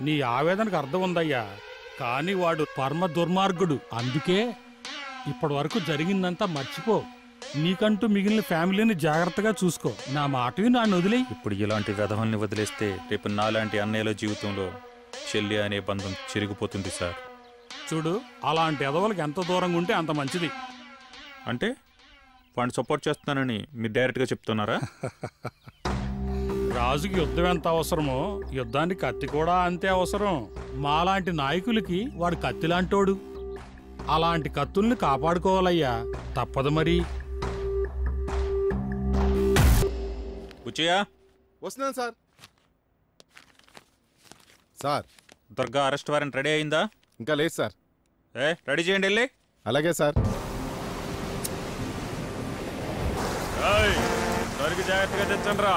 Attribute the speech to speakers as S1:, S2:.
S1: నీ ఆవేదనకు అర్థం ఉందయ్యా, కానీ వాడు పరమ దుర్మార్గుడు. అందుకే ఇప్పటి వరకు జరిగిందంతా మర్చిపో. నీకంటూ మిగిలిన ఫ్యామిలీని జాగ్రత్తగా చూసుకో. నా మాటవి నన్ను వదిలే.
S2: ఇప్పుడు ఇలాంటి వ్యధవల్ని వదిలేస్తే రేపు నాలాంటి అన్నయ్యల జీవితంలో చెల్లి అనే బంధం చెరిగిపోతుంది సార్.
S1: చూడు, అలాంటి ఎదవలకు ఎంత దూరంగా ఉంటే అంత మంచిది.
S2: అంటే వాడిని సపోర్ట్ చేస్తున్నానని మీరు డైరెక్ట్గా చెప్తున్నారా?
S1: రాజుకి యుద్ధం ఎంత అవసరమో యుద్ధానికి కత్తి కూడా అంతే అవసరం. మాలాంటి నాయకులకి వాడు కత్తిలాంటోడు. అలాంటి కత్తుల్ని కాపాడుకోవాలయ్యా, తప్పదు మరి.
S2: బుచ్చయ్యా,
S3: వస్తున్నాను sir. Sir,
S2: Durga arrest warrant ready అయిందా?
S3: ఇంకా లేదు సార్.
S2: రెడీ చేయండి వెళ్ళి.
S3: అలాగే సార్.
S2: జాగ్రత్తగా తెచ్చండి రా.